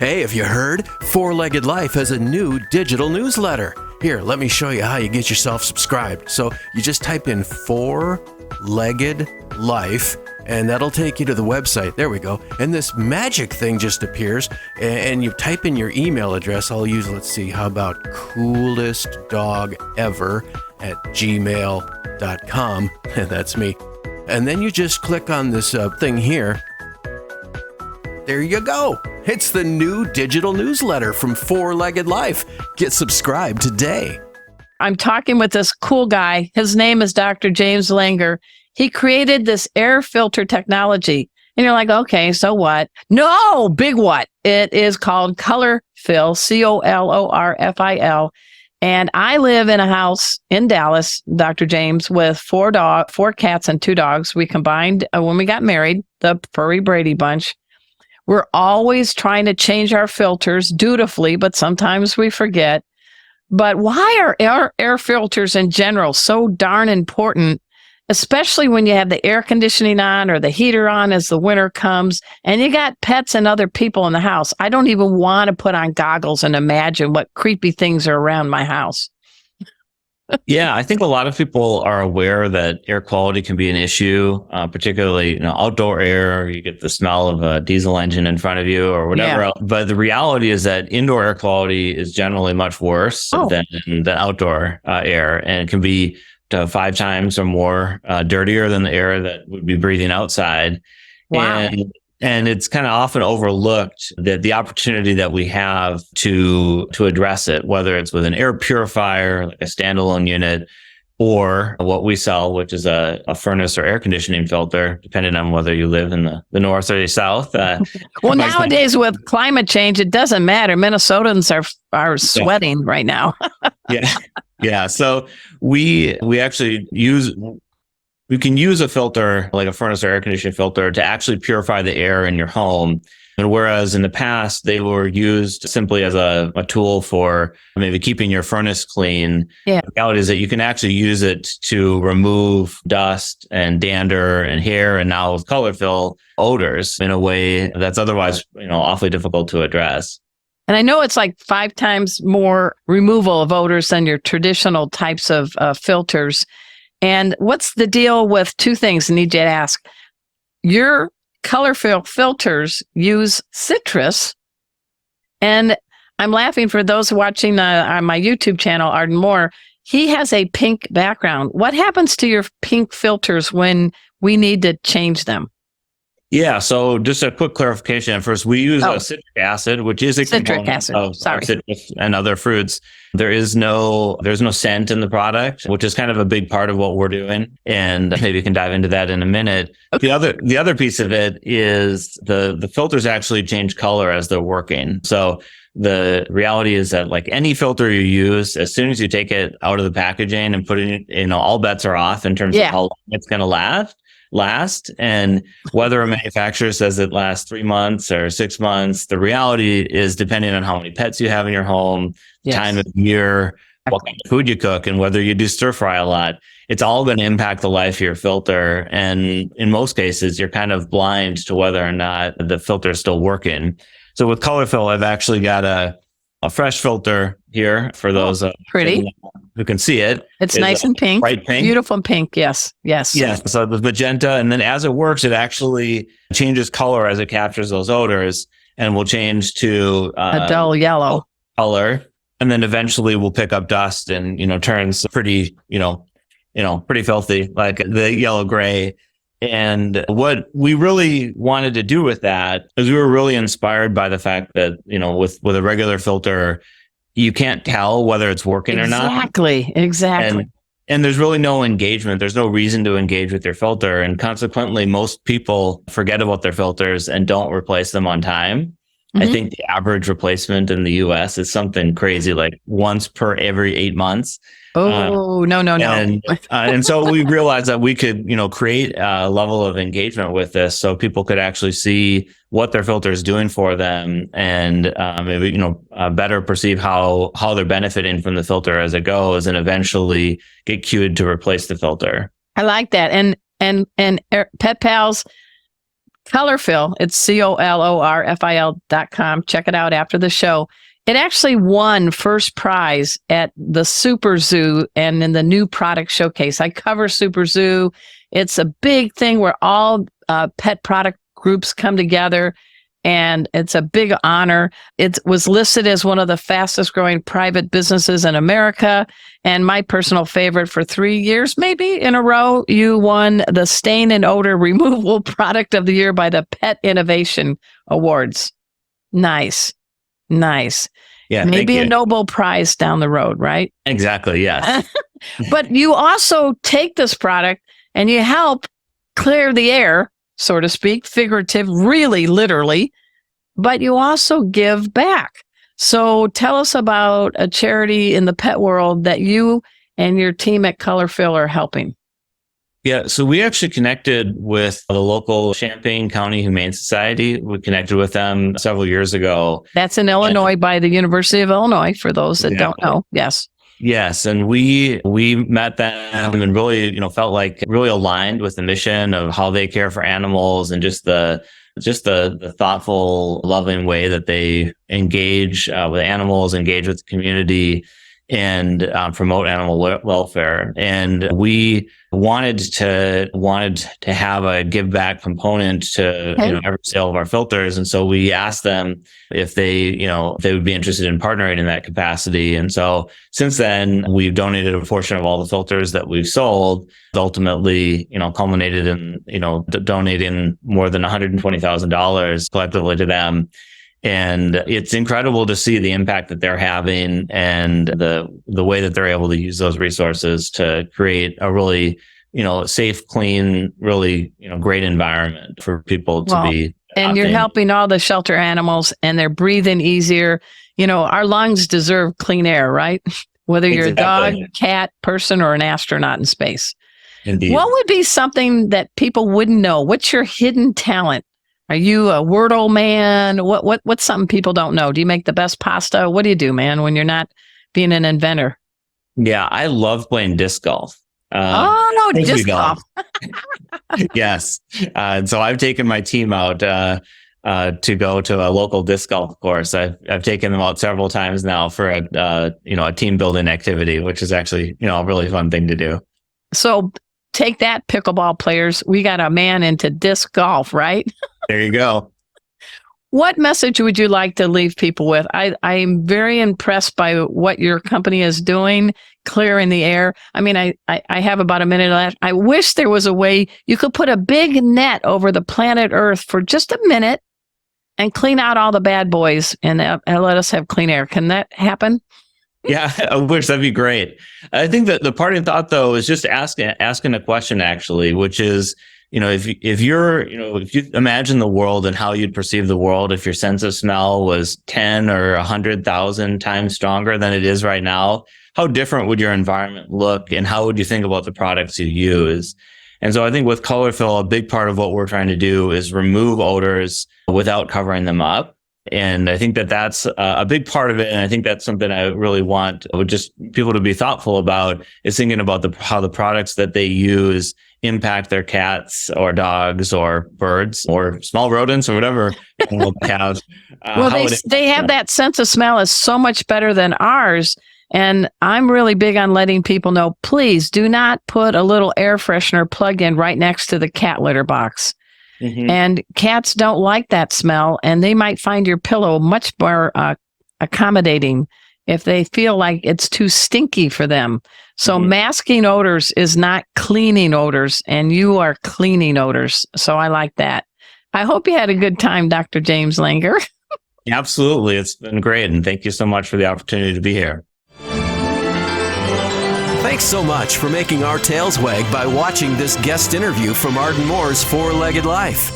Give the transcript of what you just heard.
Hey, have you heard? Four-Legged Life has a new digital newsletter. Here, let me show you how you get yourself subscribed. So you just type in Four-Legged Life, and that'll take you to the website. There we go. And this magic thing just appears, and you type in your email address. I'll use, let's see, how about coolestdogever@gmail.com. That's me. And then you just click on this thing here. There you go. It's the new digital newsletter from Four-Legged Life. Get subscribed today. I'm talking with this cool guy. His name is Dr. James Langer. He created this air filter technology. And you're like, okay, so what? No, big what? It is called Colorfil, Colorfil. And I live in a house in Dallas, Dr. James, with four cats and 2 dogs. We combined when we got married, the furry Brady bunch. We're always trying to change our filters dutifully, but sometimes we forget. But why are air filters in general so darn important, especially when you have the air conditioning on or the heater on as the winter comes and you got pets and other people in the house? I don't even want to put on goggles and imagine what creepy things are around my house. Yeah, I think a lot of people are aware that air quality can be an issue, particularly outdoor air. You get the smell of a diesel engine in front of you or whatever else. But the reality is that indoor air quality is generally much worse than outdoor air, and it can be 5 times or more dirtier than the air that would be breathing outside. Wow. And it's kind of often overlooked that the opportunity that we have to address it, whether it's with an air purifier, like a standalone unit, or what we sell, which is a furnace or air conditioning filter, depending on whether you live in the north or the south. Well, nowadays with climate change, it doesn't matter. Minnesotans are sweating right now. Yeah. So we actually we can use a filter like a furnace or air conditioning filter to actually purify the air in your home. And whereas in the past, they were used simply as a tool for maybe keeping your furnace clean. Yeah. The reality is that you can actually use it to remove dust and dander and hair, and now with Colorfil, odors in a way that's otherwise, awfully difficult to address. And I know it's like 5 times more removal of odors than your traditional types of filters. And what's the deal with 2 things I need you to ask? Your Colorfil filters use citrus. And I'm laughing for those watching on my YouTube channel, Arden Moore. He has a pink background. What happens to your pink filters when we need to change them? Yeah, so just a quick clarification. First, we use citric acid, which is a component of citrus and other fruits. There's no scent in the product, which is kind of a big part of what we're doing. And maybe you can dive into that in a minute. Okay. The other piece of it is the filters actually change color as they're working. So the reality is that like any filter you use, as soon as you take it out of the packaging and put it in, all bets are off in terms of how long it's going to last. And whether a manufacturer says it lasts 3 months or 6 months, the reality is depending on how many pets you have in your home, time of year, what kind of food you cook, and whether you do stir fry a lot, it's all going to impact the life of your filter. And in most cases, you're kind of blind to whether or not the filter is still working. So with Colorfil, I've actually got a fresh filter here for those pretty who can see it. It's nice and pink, bright pink, beautiful pink. Yes. So the magenta, and then as it works, it actually changes color as it captures those odors, and will change to a dull yellow color, and then eventually will pick up dust and turns pretty pretty filthy, like the yellow gray. And what we really wanted to do with that is we were really inspired by the fact that, with a regular filter, you can't tell whether it's working or not. Exactly. And there's really no engagement. There's no reason to engage with your filter. And consequently, most people forget about their filters and don't replace them on time. I think the average replacement in the US is something crazy, like once per every 8 months. No. And so we realized that we could, create a level of engagement with this so people could actually see what their filter is doing for them, and maybe, better perceive how they're benefiting from the filter as it goes, and eventually get cued to replace the filter. I like that. And Pet Pals, Colorfil. It's COLORFIL.com. Check it out after the show. It actually won first prize at the Super Zoo and in the new product showcase. I cover Super Zoo. It's a big thing where all pet product groups come together, and it's a big honor. It was listed as one of the fastest growing private businesses in America. And my personal favorite, for 3 years, maybe in a row, you won the Stain and Odor Removal Product of the Year by the Pet Innovation Awards. Nice. Yeah, maybe a Nobel Prize down the road, right? Exactly, yes. But you also take this product and you help clear the air, so to speak, figurative, really literally, but you also give back. So tell us about a charity in the pet world that you and your team at Colorfil are helping. Yeah, so we actually connected with the local Champaign County Humane Society. We connected with them several years ago. That's in Illinois by the University of Illinois, for those that don't know. Yes. Yes, and we met them and really, felt like really aligned with the mission of how they care for animals and just the thoughtful, loving way that they engage with animals, engage with the community, and promote animal welfare. And we wanted to have a give back component to every sale of our filters. And so we asked them if they would be interested in partnering in that capacity. And so since then, we've donated a portion of all the filters that we've sold, ultimately, culminated in, donating more than $120,000 collectively to them. And it's incredible to see the impact that they're having and the way that they're able to use those resources to create a really, safe, clean, really, great environment for people to be. And you're helping all the shelter animals, and they're breathing easier. Our lungs deserve clean air, right? Whether you're a dog, cat, person, or an astronaut in space. Indeed. What would be something that people wouldn't know? What's your hidden talent? Are you a Wordle man? What's something people don't know? Do you make the best pasta? What do you do, man, when you're not being an inventor? Yeah, I love playing disc golf. Disc golf. Yes. So I've taken my team out to go to a local disc golf course. I've taken them out several times now for a team building activity, which is actually, a really fun thing to do. So take that, pickleball players. We got a man into disc golf, right? There you go. What message would you like to leave people with? I'm very impressed by what your company is doing, clearing the air. I mean, I have about a minute left. I wish there was a way you could put a big net over the planet Earth for just a minute and clean out all the bad boys and let us have clean air. Can that happen? Yeah, I wish. That'd be great. I think that the parting thought, though, is just asking a question, actually, which is, if you imagine the world and how you'd perceive the world if your sense of smell was 10 or 100,000 times stronger than it is right now, how different would your environment look, and how would you think about the products you use? And so I think with Colorfil, a big part of what we're trying to do is remove odors without covering them up. And I think that that's a big part of it. And I think that's something I really want just people to be thoughtful about, is thinking about how the products that they use impact their cats or dogs or birds or small rodents or whatever animal they have. They have that sense of smell is so much better than ours. And I'm really big on letting people know, please do not put a little air freshener plug-in right next to the cat litter box. Mm-hmm. And cats don't like that smell, and they might find your pillow much more accommodating if they feel like it's too stinky for them. So masking odors is not cleaning odors, and you are cleaning odors. So I like that. I hope you had a good time, Dr. James Langer. Absolutely. It's been great. And thank you so much for the opportunity to be here. Thanks so much for making our tails wag by watching this guest interview from Arden Moore's Four-Legged Life.